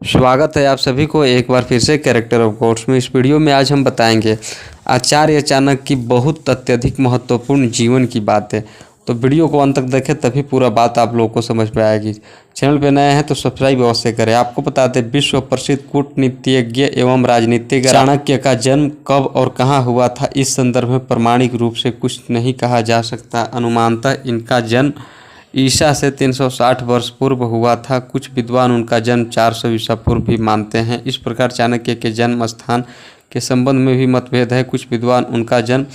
स्वागत है आप सभी को एक बार फिर से कैरेक्टर ऑफ गॉड्स में। इस वीडियो में आज हम बताएंगे आचार्य चाणक्य की बहुत अत्यधिक महत्वपूर्ण जीवन की बातें। तो वीडियो को अंत तक देखें तभी पूरा बात आप लोगों को समझ में आएगी। चैनल पे नए हैं तो सब्सक्राइब अवश्य करें। आपको बता दें, विश्व प्रसिद्ध कूटनीतिज्ञ एवं राजनीतिज्ञ चाणक्य का जन्म कब और कहाँ हुआ था, इस संदर्भ में प्रामाणिक रूप से कुछ नहीं कहा जा सकता। अनुमानतः इनका जन्म ईसा से 360 वर्ष पूर्व हुआ था। कुछ विद्वान उनका जन्म 400 ईसा पूर्व भी मानते हैं। इस प्रकार चाणक्य के जन्म स्थान के संबंध में भी मतभेद है। कुछ विद्वान उनका जन्म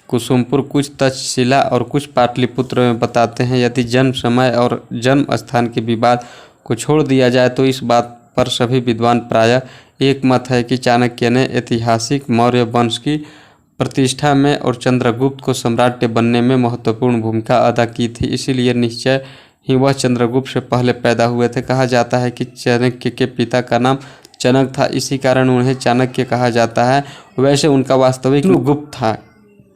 कुसुमपुर, कुछ तक्षशिला और कुछ पाटलिपुत्र में बताते हैं। यदि जन्म समय और जन्म स्थान के विवाद को छोड़ दिया जाए तो इस बात पर सभी विद्वान प्रायः एक मत है कि चाणक्य ने ऐतिहासिक मौर्य वंश की प्रतिष्ठा में और चंद्रगुप्त को सम्राट बनने में महत्वपूर्ण भूमिका अदा की थी। इसीलिए निश्चय ही वह चंद्रगुप्त से पहले पैदा हुए थे। कहा जाता है कि चाणक्य के पिता का नाम चनक था, इसी कारण उन्हें चाणक्य कहा जाता है। वैसे उनका वास्तविक नाम गुप्त था।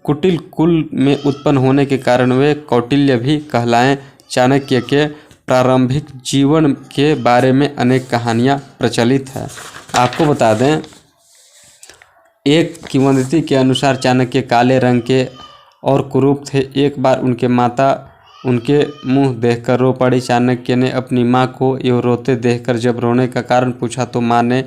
कुटिल कुल में उत्पन्न होने के कारण वे कौटिल्य भी कहलाएं। चाणक्य के प्रारंभिक जीवन के बारे में अनेक कहानियाँ प्रचलित हैं। आपको बता दें, एक किंवदंती के अनुसार चाणक्य काले रंग के और कुरूप थे। एक बार उनके माता उनके मुंह देखकर रो पड़ी। चाणक्य ने अपनी मां को ये रोते देखकर जब रोने का कारण पूछा तो मां ने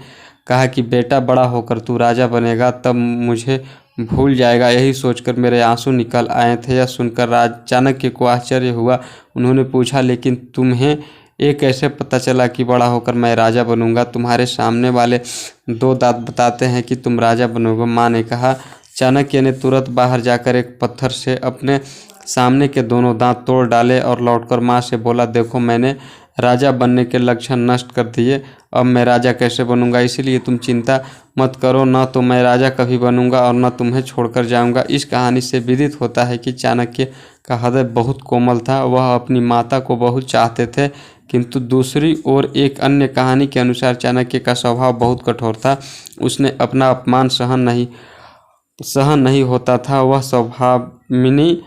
कहा कि बेटा, बड़ा होकर तू राजा बनेगा, तब मुझे भूल जाएगा। यही सोचकर मेरे आंसू निकल आए थे। यह सुनकर चाणक्य को आश्चर्य हुआ। उन्होंने पूछा, लेकिन तुम्हें ये कैसे पता चला कि बड़ा होकर मैं राजा बनूंगा? तुम्हारे सामने वाले दो दांत बताते हैं कि तुम राजा बनोगे, माँ ने कहा। चाणक्य ने तुरंत बाहर जाकर एक पत्थर से अपने सामने के दोनों दांत तोड़ डाले और लौटकर माँ से बोला, देखो, मैंने राजा बनने के लक्षण नष्ट कर दिए। अब मैं राजा कैसे बनूंगा? इसीलिए तुम चिंता मत करो, न तो मैं राजा कभी बनूंगा और न तुम्हें छोड़कर जाऊंगा। इस कहानी से विदित होता है कि चाणक्य का हृदय बहुत कोमल था। वह अपनी माता को बहुत चाहते थे, किंतु दूसरी ओर एक अन्य कहानी के अनुसार चाणक्य का स्वभाव बहुत कठोर था। उसने अपना अपमान सहन नहीं होता था। वह स्वभावमिनी,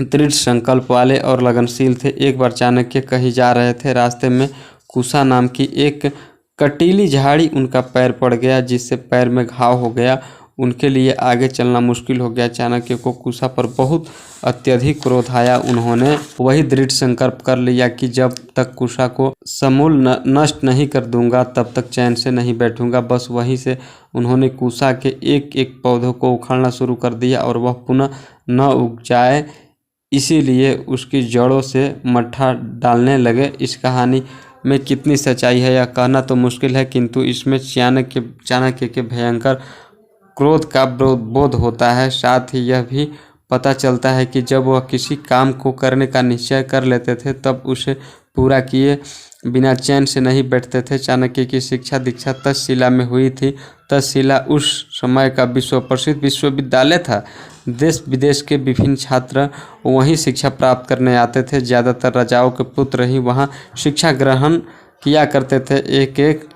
दृढ़ संकल्प वाले और लगनशील थे। एक बार चाणक्य कहीं जा रहे थे। रास्ते में कुसा नाम की एक कटीली झाड़ी उनका पैर पड़ गया, जिससे पैर में घाव हो गया। उनके लिए आगे चलना मुश्किल हो गया। चाणक्य को कुसा पर बहुत अत्यधिक क्रोध आया। उन्होंने वही दृढ़ संकल्प कर लिया कि जब तक कुसा को समूल नष्ट नहीं कर दूंगा तब तक चैन से नहीं बैठूंगा। बस वहीं से उन्होंने कुसा के एक एक पौधों को उखाड़ना शुरू कर दिया और वह पुनः न उग जाए, इसीलिए उसकी जड़ों से मट्ठा डालने लगे। इस कहानी में कितनी सच्चाई है यह कहना तो मुश्किल है, किंतु इसमें चाणक्य के भयंकर क्रोध का बोध होता है। साथ ही यह भी पता चलता है कि जब वह किसी काम को करने का निश्चय कर लेते थे तब उसे पूरा किए बिना चैन से नहीं बैठते थे। चाणक्य की शिक्षा दीक्षा तक्षशिला में हुई थी। तक्षशिला उस समय का विश्व प्रसिद्ध विश्वविद्यालय था। देश विदेश के विभिन्न छात्र वहीं शिक्षा प्राप्त करने आते थे। ज़्यादातर राजाओं के पुत्र ही वहाँ शिक्षा ग्रहण किया करते थे। एक एक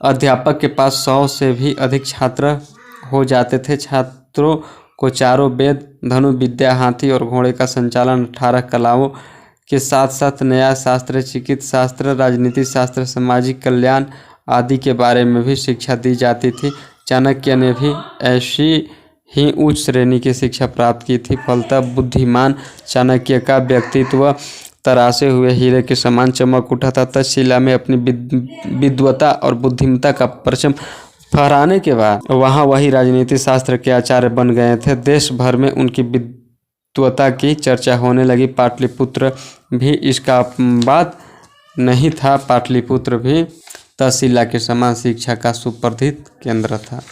अध्यापक के पास 100 से भी अधिक छात्र हो जाते थे। छात्रों को चारों वेद, धनुर्विद्या, हाथी और घोड़े का संचालन, 18 कलाओं के साथ साथ न्याय शास्त्र, चिकित्सा शास्त्र, राजनीति शास्त्र, सामाजिक कल्याण आदि के बारे में भी शिक्षा दी जाती थी। चाणक्य ने भी ऐसी ही उच्च श्रेणी की शिक्षा प्राप्त की थी। फलतः बुद्धिमान चाणक्य का व्यक्तित्व तरासे हुए हीरे के समान चमक उठा था। तक्षशिला में अपनी विद्वता और बुद्धिमत्ता का परचम फहराने के बाद वहाँ वही राजनीति शास्त्र के आचार्य बन गए थे। देश भर में उनकी विद्वता की चर्चा होने लगी। पाटलिपुत्र भी इसका बात नहीं था। पाटलिपुत्र भी तक्षशिला के समान शिक्षा का सुप्रसिद्ध केंद्र था।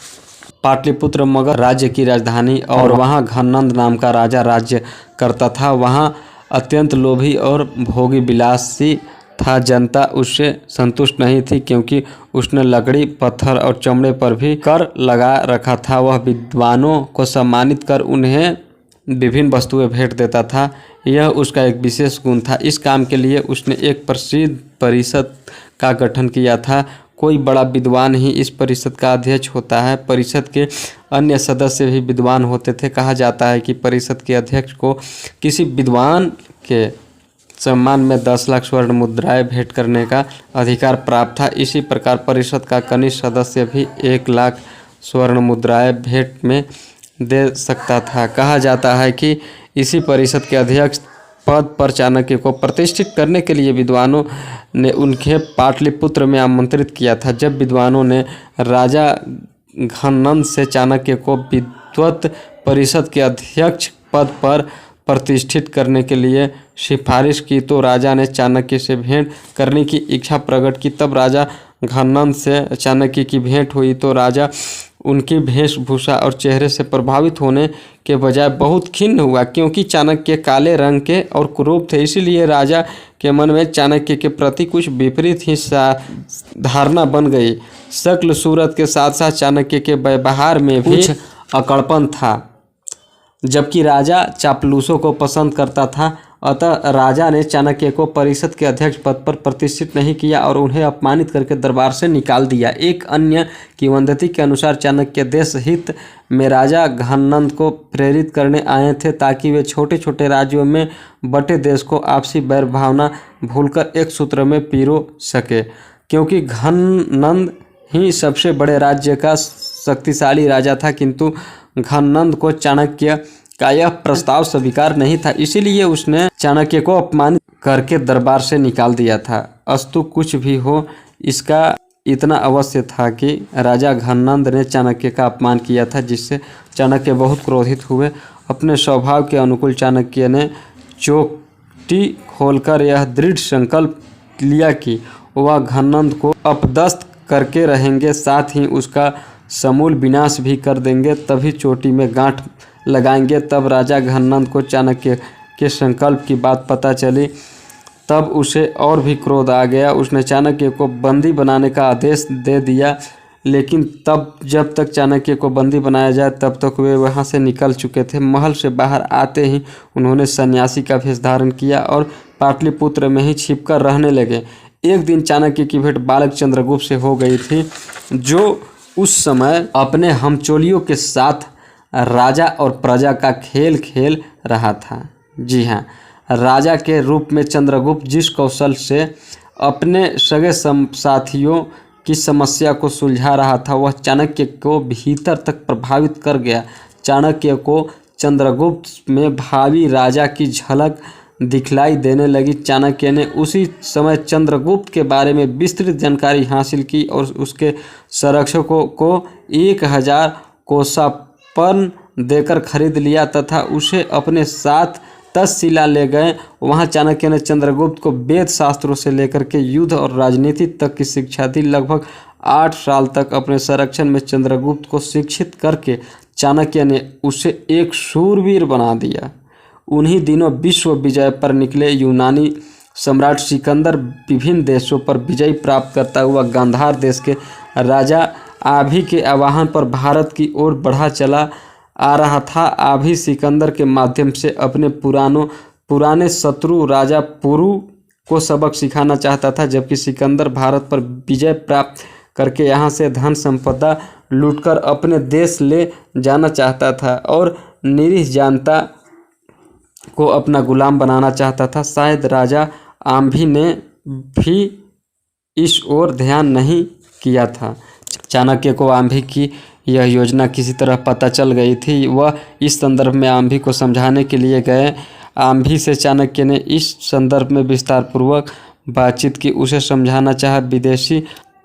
पाटलिपुत्र मगध राज्य की राजधानी और वहाँ घननंद नाम का राजा राज्य करता था। वहाँ अत्यंत लोभी और भोगी विलासी था। जनता उससे संतुष्ट नहीं थी, क्योंकि उसने लकड़ी, पत्थर और चमड़े पर भी कर लगा रखा था। वह विद्वानों को सम्मानित कर उन्हें विभिन्न वस्तुएं भेंट देता था। यह उसका एक विशेष गुण था। इस काम के लिए उसने एक प्रसिद्ध परिषद का गठन किया था। कोई बड़ा विद्वान ही इस परिषद का अध्यक्ष होता है। परिषद के अन्य सदस्य भी विद्वान होते थे। कहा जाता है कि परिषद के अध्यक्ष को किसी विद्वान के सम्मान में 10 लाख स्वर्ण मुद्राएं भेंट करने का अधिकार प्राप्त था। इसी प्रकार परिषद का कनिष्ठ सदस्य भी 1 लाख स्वर्ण मुद्राएं भेंट में दे सकता था। कहा जाता है कि इसी परिषद के अध्यक्ष पद पर चाणक्य को प्रतिष्ठित करने के लिए विद्वानों ने उनके पाटलिपुत्र में आमंत्रित किया था। जब विद्वानों ने राजा घननंद से चाणक्य को विद्वत परिषद के अध्यक्ष पद पर प्रतिष्ठित करने के लिए सिफारिश की तो राजा ने चाणक्य से भेंट करने की इच्छा प्रकट की। तब राजा घननंद से चाणक्य की भेंट हुई तो राजा उनकी वेशभूषा और चेहरे से प्रभावित होने के बजाय बहुत खिन्न हुआ, क्योंकि चाणक्य काले रंग के और कुरूप थे। इसीलिए राजा के मन में चाणक्य के प्रति कुछ विपरीत ही धारणा बन गई। शक्ल सूरत के साथ साथ चाणक्य के व्यवहार में भी कुछ अकड़पन था। जबकि राजा चापलूसों को पसंद करता था, अतः राजा ने चाणक्य को परिषद के अध्यक्ष पद पर प्रतिष्ठित नहीं किया और उन्हें अपमानित करके दरबार से निकाल दिया। एक अन्य किंवदंती के अनुसार चाणक्य देश हित में राजा घननंद को प्रेरित करने आए थे, ताकि वे छोटे छोटे राज्यों में बटे देश को आपसी वैर भावना भूलकर एक सूत्र में पिरो सके। क्योंकि घननंद ही सबसे बड़े राज्य का शक्तिशाली राजा था, किंतु घननंद को चाणक्य का यह प्रस्ताव स्वीकार नहीं था। इसीलिए उसने चाणक्य को अपमानित करके दरबार से निकाल दिया था। अस्तु कुछ भी हो, इसका इतना अवश्य था कि राजा घननंद ने चाणक्य का अपमान किया था, जिससे चाणक्य बहुत क्रोधित हुए। अपने स्वभाव के अनुकूल चाणक्य ने चोटी खोलकर यह दृढ़ संकल्प लिया कि वह घननंद को अपदस्थ करके रहेंगे, साथ ही उसका समूल विनाश भी कर देंगे, तभी चोटी में गांठ लगाएंगे। तब राजा घननंद को चाणक्य के संकल्प की बात पता चली, तब उसे और भी क्रोध आ गया। उसने चाणक्य को बंदी बनाने का आदेश दे दिया, लेकिन तब जब तक चाणक्य को बंदी बनाया जाए तब तक वे वहां से निकल चुके थे। महल से बाहर आते ही उन्होंने सन्यासी का वेश धारण किया और पाटलिपुत्र में ही छिपकर रहने लगे। एक दिन चाणक्य की भेंट बालक चंद्रगुप्त से हो गई थी, जो उस समय अपने हमचोलियों के साथ राजा और प्रजा का खेल खेल रहा था। जी हाँ, राजा के रूप में चंद्रगुप्त जिस कौशल से अपने सगे साथियों की समस्या को सुलझा रहा था, वह चाणक्य को भीतर तक प्रभावित कर गया। चाणक्य को चंद्रगुप्त में भावी राजा की झलक दिखलाई देने लगी। चाणक्य ने उसी समय चंद्रगुप्त के बारे में विस्तृत जानकारी हासिल की और उसके संरक्षकों को 1000 कोषापन देकर खरीद लिया तथा उसे अपने साथ तक्षशिला ले गए। वहां चाणक्य ने चंद्रगुप्त को वेद शास्त्रों से लेकर के युद्ध और राजनीति तक की शिक्षा दी। लगभग 8 साल तक अपने संरक्षण में चंद्रगुप्त को शिक्षित करके चाणक्य ने उसे एक शूरवीर बना दिया। उन्हीं दिनों विश्व विजय पर निकले यूनानी सम्राट सिकंदर विभिन्न देशों पर विजय प्राप्त करता हुआ गांधार देश के राजा आभि के आवाहन पर भारत की ओर बढ़ा चला आ रहा था। आभि सिकंदर के माध्यम से अपने पुराने शत्रु राजा पुरु को सबक सिखाना चाहता था, जबकि सिकंदर भारत पर विजय प्राप्त करके यहाँ से धन संपदा लूटकर अपने देश ले जाना चाहता था और निरीह जनता को अपना गुलाम बनाना चाहता था। शायद राजा आम्भी ने भी इस ओर ध्यान नहीं किया था। चाणक्य को आम्भी की यह योजना किसी तरह पता चल गई थी। वह इस संदर्भ में आम्भी को समझाने के लिए गए। आम्भी से चाणक्य ने इस संदर्भ में विस्तार पूर्वक बातचीत की। उसे समझाना चाहा, विदेशी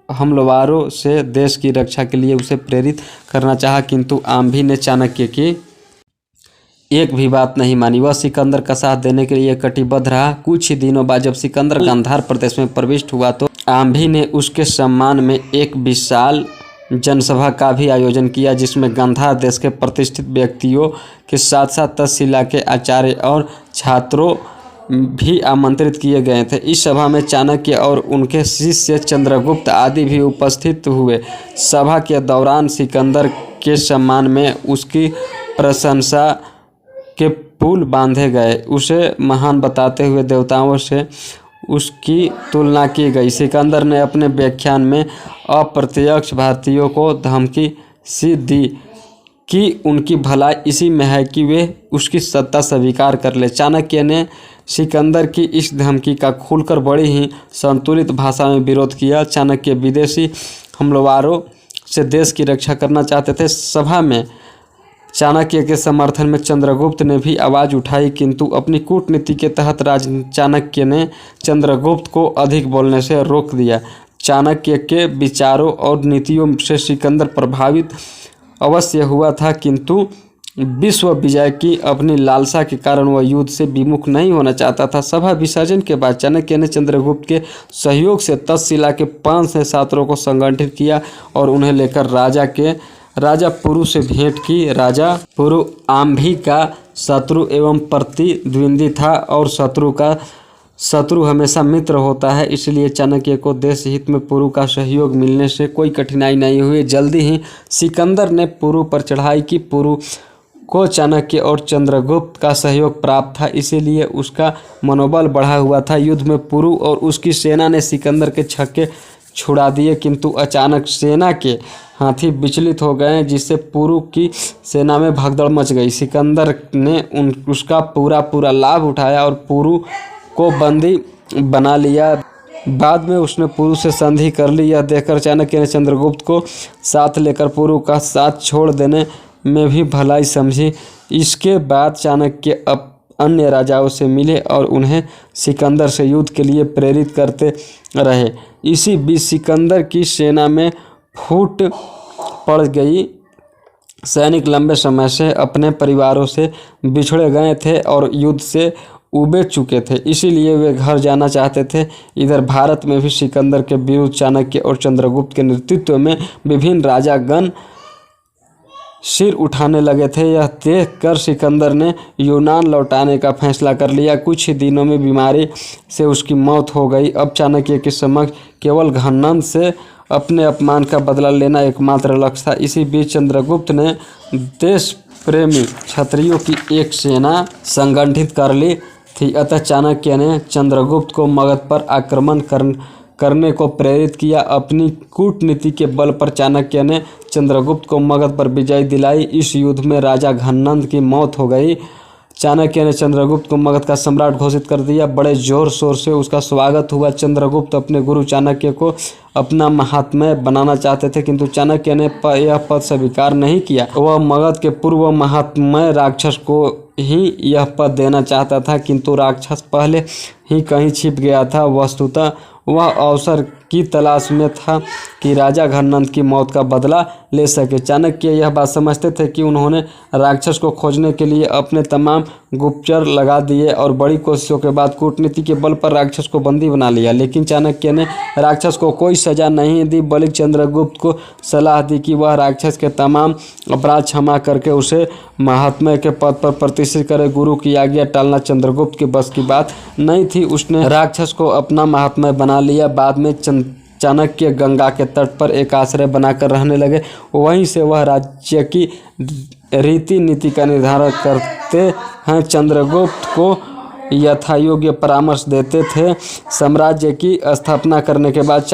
हमलावरों से देश की रक्षा के लिए उसे प्रेरित करना चाहा, किंतु आम्भी ने चाणक्य की एक भी बात नहीं मानी। वह सिकंदर का साथ देने के लिए कटिबद्ध रहा। कुछ ही दिनों बाद जब सिकंदर गांधार प्रदेश में प्रविष्ट हुआ तो आम्भी ने उसके सम्मान में एक विशाल जनसभा का भी आयोजन किया, जिसमें गांधार देश के प्रतिष्ठित व्यक्तियों के साथ साथ तक्षशिला के आचार्य और छात्रों भी आमंत्रित किए गए थे। इस सभा में चाणक्य और उनके शिष्य चंद्रगुप्त आदि भी उपस्थित हुए। सभा के दौरान सिकंदर के सम्मान में उसकी प्रशंसा के पुल बांधे गए। उसे महान बताते हुए देवताओं से उसकी तुलना की गई। सिकंदर ने अपने व्याख्यान में अप्रत्यक्ष भारतीयों को धमकी सी दी कि उनकी भलाई इसी में है कि वे उसकी सत्ता स्वीकार कर ले। चाणक्य ने सिकंदर की इस धमकी का खुलकर बड़ी ही संतुलित भाषा में विरोध किया। चाणक्य विदेशी हमलावरों से देश की रक्षा करना चाहते थे। सभा में चाणक्य के समर्थन में चंद्रगुप्त ने भी आवाज़ उठाई, किंतु अपनी कूटनीति के तहत चाणक्य ने चंद्रगुप्त को अधिक बोलने से रोक दिया। चाणक्य के विचारों और नीतियों से सिकंदर प्रभावित अवश्य हुआ था, किंतु विश्व विजय की अपनी लालसा के कारण वह युद्ध से विमुख नहीं होना चाहता था। सभा विसर्जन के बाद चाणक्य ने चंद्रगुप्त के सहयोग से तक्षशिला के 5 से छात्रों को संगठित किया और उन्हें लेकर राजा पुरु से भेंट की। राजा पुरु आम्भी का शत्रु एवं प्रतिद्वंदी था और शत्रु हमेशा मित्र होता है, इसलिए चाणक्य को देश हित में पुरु का सहयोग मिलने से कोई कठिनाई नहीं हुई। जल्दी ही सिकंदर ने पुरु पर चढ़ाई की। पुरु को चाणक्य और चंद्रगुप्त का सहयोग प्राप्त था, इसीलिए उसका मनोबल बढ़ा हुआ था। युद्ध में पुरु और उसकी सेना ने सिकंदर के छक्के छुड़ा दिए, किंतु अचानक सेना के हाथी विचलित हो गए, जिससे पुरु की सेना में भगदड़ मच गई। सिकंदर ने उसका पूरा लाभ उठाया और पुरु को बंदी बना लिया। बाद में उसने पुरु से संधि कर ली। यह देखकर चाणक्य ने चंद्रगुप्त को साथ लेकर पुरु का साथ छोड़ देने में भी भलाई समझी। इसके बाद चाणक्य अन्य राजाओं से मिले और उन्हें सिकंदर से युद्ध के लिए प्रेरित करते रहे। इसी बीच सिकंदर की सेना में फूट पड़ गई। सैनिक लंबे समय से अपने परिवारों से बिछड़े गए थे और युद्ध से उबे चुके थे, इसीलिए वे घर जाना चाहते थे। इधर भारत में भी सिकंदर के विरुद्ध चाणक्य और चंद्रगुप्त के नेतृत्व में विभिन्न राजागण सिर उठाने लगे थे। यह देख कर सिकंदर ने यूनान लौटाने का फैसला कर लिया। कुछ ही दिनों में बीमारी से उसकी मौत हो गई। अब चाणक्य के समक्ष केवल घमंड से अपने अपमान का बदला लेना एकमात्र लक्ष्य था। इसी बीच चंद्रगुप्त ने देश प्रेमी क्षत्रियों की एक सेना संगठित कर ली थी, अतः चाणक्य ने चंद्रगुप्त को मगध पर आक्रमण करने को प्रेरित किया। अपनी कूटनीति के बल पर चाणक्य ने चंद्रगुप्त को मगध पर विजय दिलाई। इस युद्ध में राजा घमंड की मौत हो गई। चाणक्य ने चंद्रगुप्त को मगध का सम्राट घोषित कर दिया। बड़े जोर शोर से उसका स्वागत हुआ। चंद्रगुप्त अपने गुरु चाणक्य को अपना महात्म्य बनाना चाहते थे, किंतु चाणक्य ने यह पद स्वीकार नहीं किया। वह मगध के पूर्व महात्म्य राक्षस को ही यह पद देना चाहता था, किंतु राक्षस पहले ही कहीं छिप गया था। वस्तुतः वह अवसर की तलाश में था कि राजा घमंड की मौत का बदला ले सके। चाणक्य यह बात समझते थे कि उन्होंने राक्षस को खोजने के लिए अपने तमाम गुप्तचर लगा दिए और बड़ी कोशिशों के बाद कूटनीति के बल पर राक्षस को बंदी बना लिया। लेकिन चाणक्य ने राक्षस को कोई सजा नहीं दी, बल्कि चंद्रगुप्त को सलाह दी कि वह राक्षस के तमाम अपराध क्षमा करके उसे महात्म्य के पद पर प्रतिष्ठित करे। गुरु की आज्ञा टालना चंद्रगुप्त के बस की बात नहीं थी। उसने राक्षस को अपना महात्म्य बना लिया। बाद में चाणक्य गंगा के तट पर एक आश्रय बनाकर रहने लगे। वहीं से वह राज्य की रीति नीति का निर्धारण करते हैं, चंद्रगुप्त को यथायोग्य परामर्श देते थे। साम्राज्य की स्थापना करने के बाद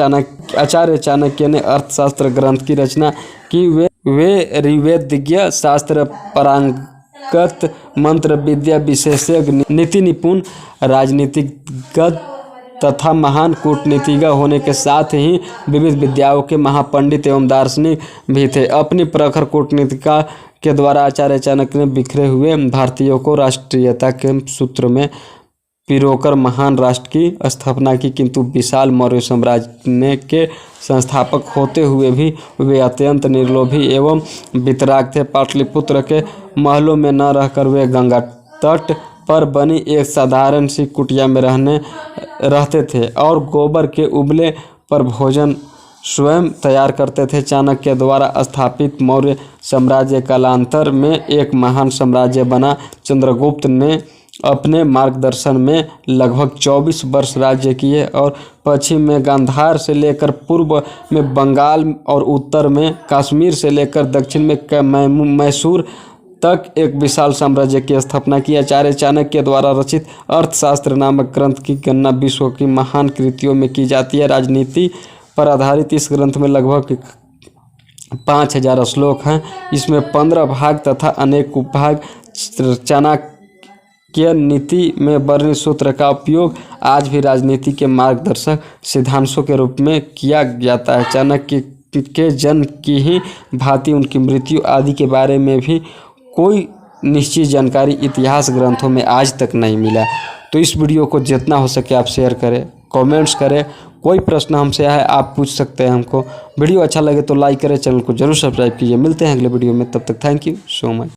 आचार्य चाणक्य ने अर्थशास्त्र ग्रंथ की रचना की। वे ऋवेदज्ञ, शास्त्र पारंगत, मंत्र विद्या विशेषज्ञ, नीति निपुण, राजनीतिज्ञ तथा महान कूटनीतिज्ञ होने के साथ ही विविध विद्याओं के महापंडित एवं दार्शनिक भी थे। अपनी प्रखर कूटनीति के द्वारा आचार्य चाणक्य ने बिखरे हुए भारतीयों को राष्ट्रीयता के सूत्र में पिरोकर महान राष्ट्र की स्थापना की। किंतु विशाल मौर्य साम्राज्य के संस्थापक होते हुए भी वे अत्यंत निर्लोभी एवं वितराग थे। पाटलिपुत्र के महलों में न रहकर वे गंगा तट पर बनी एक साधारण सी कुटिया में रहते थे और गोबर के उबले पर भोजन स्वयं तैयार करते थे। चाणक्य द्वारा स्थापित मौर्य साम्राज्य कालांतर में एक महान साम्राज्य बना। चंद्रगुप्त ने अपने मार्गदर्शन में लगभग 24 वर्ष राज्य किए और पश्चिम में गांधार से लेकर पूर्व में बंगाल और उत्तर में कश्मीर से लेकर दक्षिण में मैसूर तक एक विशाल साम्राज्य की स्थापना की। आचार्य चाणक्य द्वारा रचित अर्थशास्त्र नामक ग्रंथ की गणना विश्व की महान कृतियों में की जाती है। राजनीति पर आधारित इस ग्रंथ में लगभग 5000 श्लोक हैं। इसमें 15 भाग तथा अनेक उपभाग चाणक्य नीति में वर्णित सूत्र का उपयोग आज भी राजनीति के मार्गदर्शक सिद्धांतों के रूप में किया जाता है। चाणक्य के जन्म की ही भांति उनकी मृत्यु आदि के बारे में भी कोई निश्चित जानकारी इतिहास ग्रंथों में आज तक नहीं मिला। तो इस वीडियो को जितना हो सके आप शेयर करें, कमेंट्स करें। कोई प्रश्न हमसे है आप पूछ सकते हैं हमको। वीडियो अच्छा लगे तो लाइक करें, चैनल को जरूर सब्सक्राइब कीजिए। मिलते हैं अगले वीडियो में, तब तक थैंक यू सो मच।